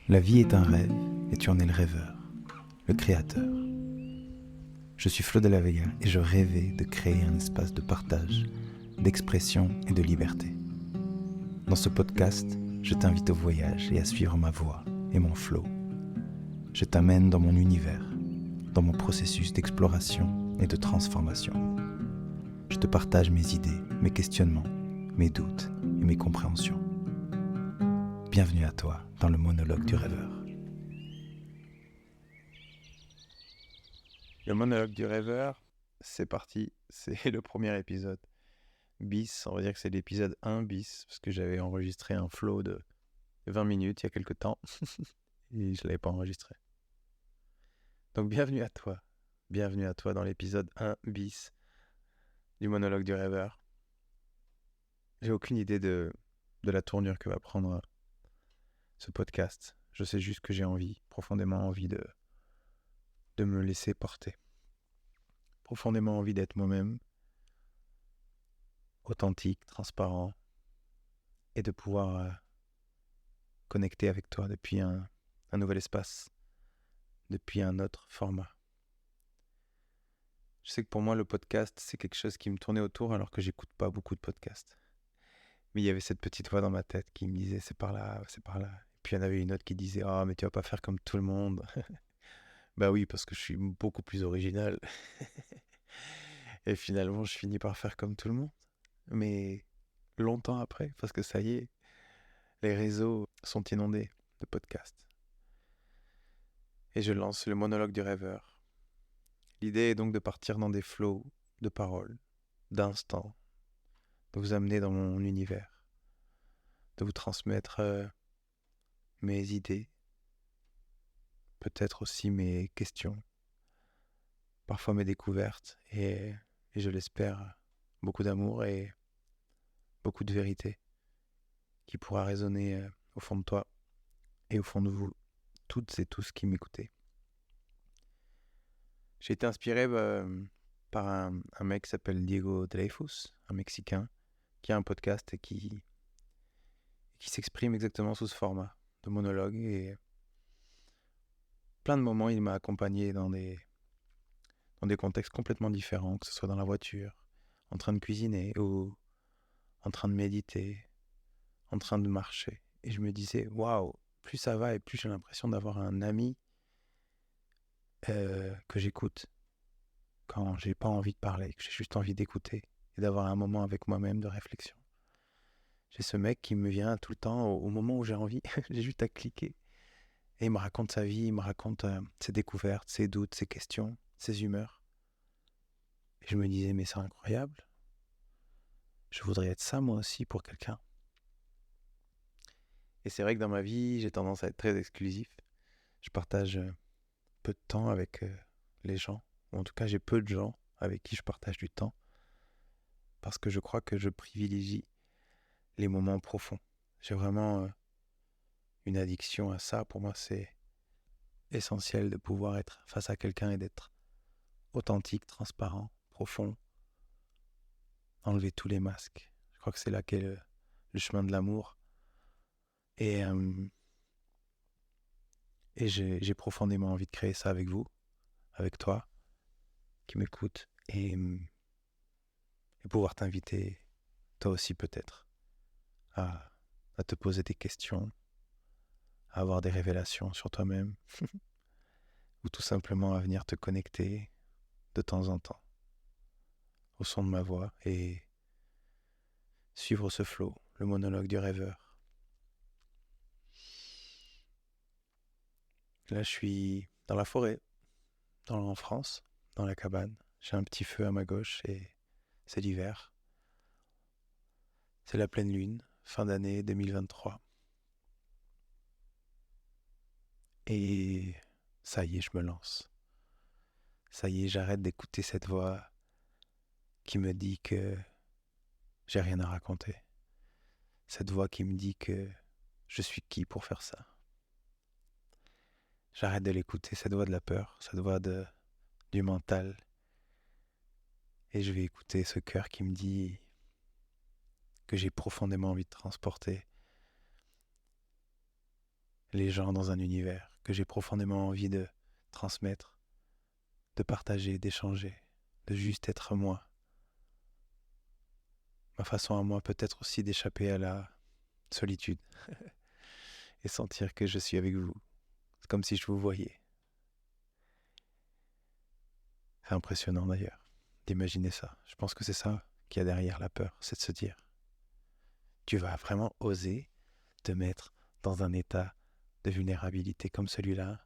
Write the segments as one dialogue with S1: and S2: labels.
S1: La vie est un rêve et tu en es le rêveur, le créateur. Je suis Flo de la Vega et je rêvais de créer un espace de partage, d'expression et de liberté. Dans ce podcast, je t'invite au voyage et à suivre ma voix et mon flow. Je t'amène dans mon univers, dans mon processus d'exploration et de transformation. Je te partage mes idées, mes questionnements, mes doutes et mes compréhensions. Bienvenue à toi dans le monologue du rêveur. Le monologue du rêveur, c'est parti, c'est le premier épisode. Bis, on va dire que c'est l'épisode 1 bis, parce que j'avais enregistré un flow de 20 minutes il y a quelques temps, et je ne l'avais pas enregistré. Donc bienvenue à toi dans l'épisode 1 bis du monologue du rêveur. J'ai aucune idée de la tournure que va prendre ce podcast. Je sais juste que j'ai profondément envie de me laisser porter. Profondément envie d'être moi-même, authentique, transparent, et de pouvoir connecter avec toi depuis un nouvel espace, depuis un autre format. Je sais que pour moi, le podcast, c'est quelque chose qui me tournait autour alors que j'écoute pas beaucoup de podcasts. Mais il y avait cette petite voix dans ma tête qui me disait c'est par là, c'est par là. Et puis il y en avait une autre qui disait ah mais tu vas pas faire comme tout le monde. Bah oui, parce que je suis beaucoup plus original. Et finalement, je finis par faire comme tout le monde. Mais longtemps après, parce que ça y est, les réseaux sont inondés de podcasts. Et je lance le monologue du rêveur. L'idée est donc de partir dans des flows de paroles, d'instants, de vous amener dans mon univers, de vous transmettre mes idées, peut-être aussi mes questions, parfois mes découvertes et je l'espère, beaucoup d'amour et beaucoup de vérité qui pourra résonner au fond de toi et au fond de vous, toutes et tous qui m'écoutez. J'ai été inspiré par un mec qui s'appelle Diego Dreyfus, un Mexicain, qui a un podcast et qui s'exprime exactement sous ce format de monologue. Et plein de moments, il m'a accompagné dans des contextes complètement différents, que ce soit dans la voiture, en train de cuisiner ou en train de méditer, en train de marcher. Et je me disais, waouh, plus ça va et plus j'ai l'impression d'avoir un ami que j'écoute quand j'ai pas envie de parler, que j'ai juste envie d'écouter et d'avoir un moment avec moi-même de réflexion. J'ai ce mec qui me vient tout le temps au moment où j'ai envie, j'ai juste à cliquer. Et il me raconte sa vie, il me raconte ses découvertes, ses doutes, ses questions, ses humeurs. Et je me disais, mais c'est incroyable. Je voudrais être ça moi aussi pour quelqu'un. Et c'est vrai que dans ma vie, j'ai tendance à être très exclusif. Je partage peu de temps avec les gens. Ou en tout cas, j'ai peu de gens avec qui je partage du temps. Parce que je crois que je privilégie les moments profonds. J'ai vraiment une addiction à ça. Pour moi, c'est essentiel de pouvoir être face à quelqu'un et d'être authentique, transparent, profond. Enlever tous les masques. Je crois que c'est là qu'est le chemin de l'amour. Et j'ai profondément envie de créer ça avec vous, avec toi, qui m'écoute, et pouvoir t'inviter, toi aussi peut-être, à te poser des questions, à avoir des révélations sur toi-même, ou tout simplement à venir te connecter de temps en temps au son de ma voix et suivre ce flow, le monologue du rêveur. Là, je suis dans la forêt, en France, dans la cabane. J'ai un petit feu à ma gauche et c'est l'hiver. C'est la pleine lune, fin d'année 2023. Et ça y est, je me lance. Ça y est, j'arrête d'écouter cette voix qui me dit que j'ai rien à raconter. Cette voix qui me dit que je suis qui pour faire ça. J'arrête de l'écouter, cette voix de la peur, cette voix du mental. Et je vais écouter ce cœur qui me dit que j'ai profondément envie de transporter les gens dans un univers que j'ai profondément envie de transmettre, de partager, d'échanger, de juste être moi. Ma façon à moi peut-être aussi d'échapper à la solitude et sentir que je suis avec vous. C'est comme si je vous voyais. C'est impressionnant d'ailleurs d'imaginer ça. Je pense que c'est ça qu'il y a derrière la peur, c'est de se dire, tu vas vraiment oser te mettre dans un état de vulnérabilité comme celui-là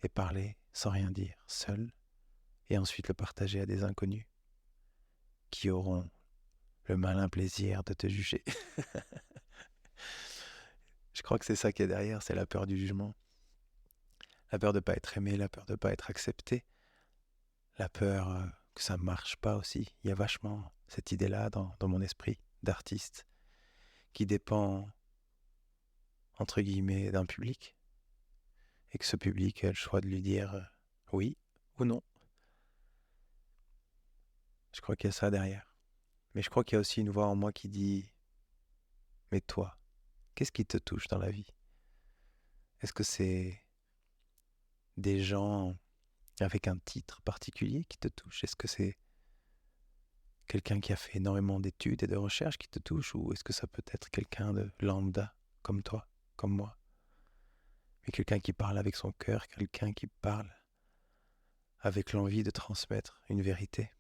S1: et parler sans rien dire, seul, et ensuite le partager à des inconnus qui auront le malin plaisir de te juger. Je crois que c'est ça qui est derrière, c'est la peur du jugement, la peur de ne pas être aimé, la peur de ne pas être accepté, la peur que ça ne marche pas aussi. Il y a vachement cette idée-là dans mon esprit d'artiste qui dépend, entre guillemets, d'un public, et que ce public a le choix de lui dire oui ou non. Je crois qu'il y a ça derrière. Mais je crois qu'il y a aussi une voix en moi qui dit, mais toi, qu'est-ce qui te touche dans la vie? Est-ce que c'est des gens avec un titre particulier qui te touchent? Est-ce que c'est quelqu'un qui a fait énormément d'études et de recherches qui te touche? Ou est-ce que ça peut être quelqu'un de lambda, comme toi, comme moi? Mais quelqu'un qui parle avec son cœur, quelqu'un qui parle avec l'envie de transmettre une vérité,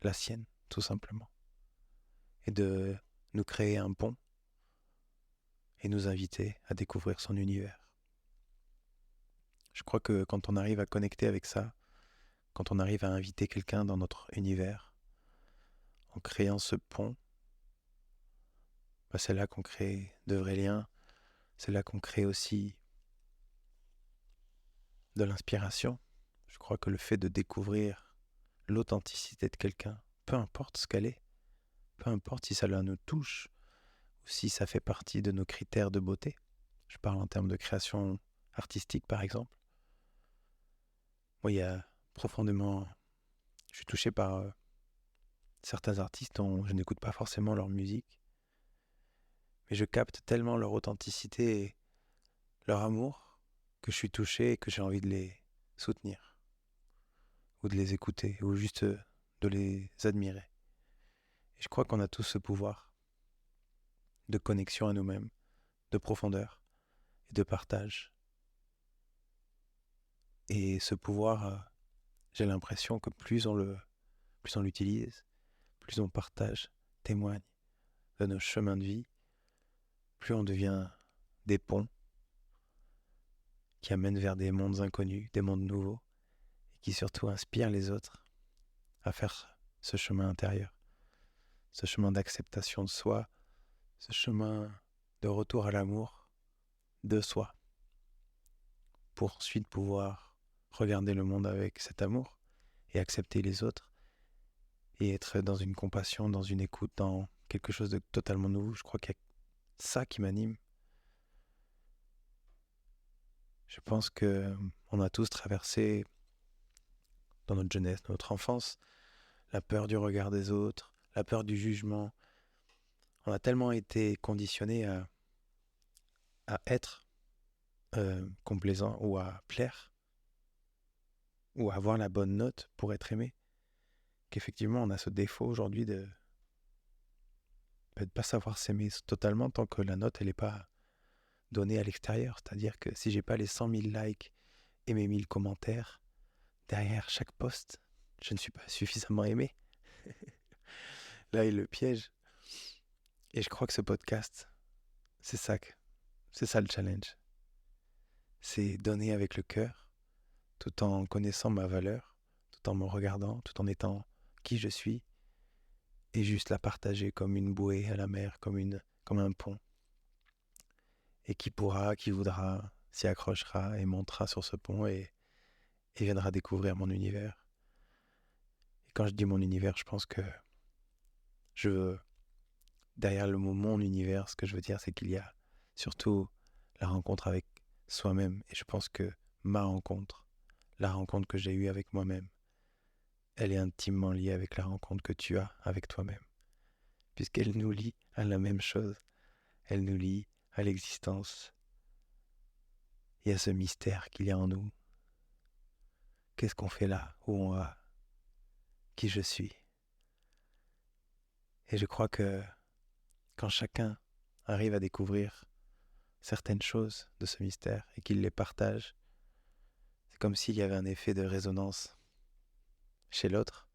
S1: la sienne, tout simplement. Et de nous créer un pont et nous inviter à découvrir son univers. Je crois que quand on arrive à connecter avec ça, quand on arrive à inviter quelqu'un dans notre univers, en créant ce pont, c'est là qu'on crée de vrais liens, c'est là qu'on crée aussi de l'inspiration. Je crois que le fait de découvrir l'authenticité de quelqu'un, peu importe ce qu'elle est, peu importe si cela nous touche ou si ça fait partie de nos critères de beauté, je parle en termes de création artistique par exemple. Moi, il y a profondément, je suis touché par certains artistes dont je n'écoute pas forcément leur musique, mais je capte tellement leur authenticité et leur amour que je suis touché et que j'ai envie de les soutenir, ou de les écouter, ou juste de les admirer. Et je crois qu'on a tous ce pouvoir de connexion à nous-mêmes, de profondeur et de partage. Et ce pouvoir, j'ai l'impression que plus on l'utilise, plus on partage, témoigne de nos chemins de vie, plus on devient des ponts qui amènent vers des mondes inconnus, des mondes nouveaux, et qui surtout inspirent les autres à faire ce chemin intérieur, ce chemin d'acceptation de soi, ce chemin de retour à l'amour de soi, pour ensuite pouvoir regarder le monde avec cet amour et accepter les autres et être dans une compassion, dans une écoute, dans quelque chose de totalement nouveau. Je crois qu'il y a ça qui m'anime. Je pense que on a tous traversé dans notre jeunesse, dans notre enfance, la peur du regard des autres, la peur du jugement. On a tellement été conditionnés à être complaisant ou à plaire ou à avoir la bonne note pour être aimé, qu'effectivement on a ce défaut aujourd'hui de ne pas savoir s'aimer totalement tant que la note elle n'est pas donnée à l'extérieur. C'est-à-dire que si j'ai pas les 100 000 likes et mes 1000 commentaires derrière chaque post, je ne suis pas suffisamment aimé. Là est le piège. Et je crois que ce podcast, c'est ça, c'est ça le challenge. C'est donner avec le cœur, tout en connaissant ma valeur, tout en me regardant, tout en étant qui je suis, et juste la partager comme une bouée à la mer, comme un pont. Et qui pourra, qui voudra, s'y accrochera et montera sur ce pont et viendra découvrir mon univers. Et quand je dis mon univers, je pense que je veux, derrière le mot mon univers, ce que je veux dire, c'est qu'il y a surtout la rencontre avec soi-même. Et je pense que ma rencontre, la rencontre que j'ai eue avec moi-même, elle est intimement liée avec la rencontre que tu as avec toi-même. Puisqu'elle nous lie à la même chose. Elle nous lie à l'existence Il y a ce mystère qu'il y a en nous. Qu'est-ce qu'on fait là? Où on va? Qui je suis? Et je crois que quand chacun arrive à découvrir certaines choses de ce mystère et qu'il les partage, c'est comme s'il y avait un effet de résonance chez l'autre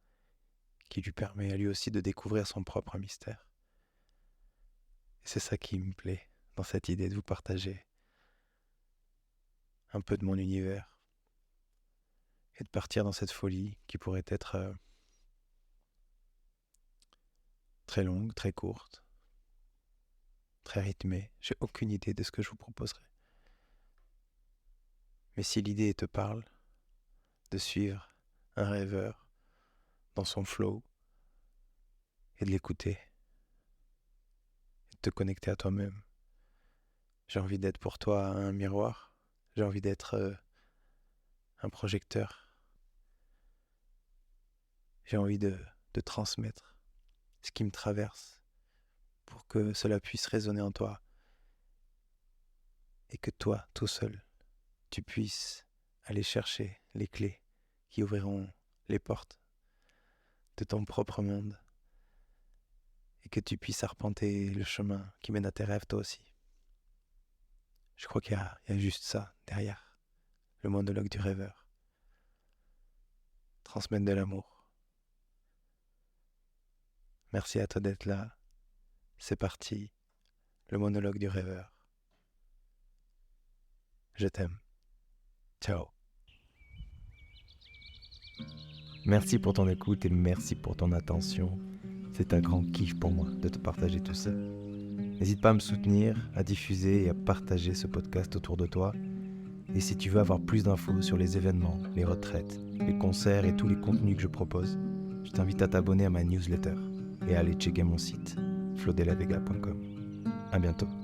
S1: qui lui permet à lui aussi de découvrir son propre mystère. Et c'est ça qui me plaît dans cette idée de vous partager un peu de mon univers et de partir dans cette folie qui pourrait être très longue, très courte, très rythmée. J'ai aucune idée de ce que je vous proposerai. Mais si l'idée te parle de suivre un rêveur dans son flow et de l'écouter et de te connecter à toi-même, j'ai envie d'être pour toi un miroir, j'ai envie d'être un projecteur, j'ai envie de transmettre ce qui me traverse pour que cela puisse résonner en toi et que toi, tout seul, tu puisses aller chercher les clés qui ouvriront les portes de ton propre monde et que tu puisses arpenter le chemin qui mène à tes rêves toi aussi. Je crois qu'il y a juste ça derrière le monologue du rêveur. Transmettre de l'amour. Merci à toi d'être là. C'est parti, le monologue du rêveur. Je t'aime. Ciao. Merci pour ton écoute et merci pour ton attention. C'est un grand kiff pour moi de te partager tout ça. N'hésite pas à me soutenir, à diffuser et à partager ce podcast autour de toi. Et si tu veux avoir plus d'infos sur les événements, les retraites, les concerts et tous les contenus que je propose, je t'invite à t'abonner à ma newsletter et à aller checker mon site flodelavega.com. À bientôt.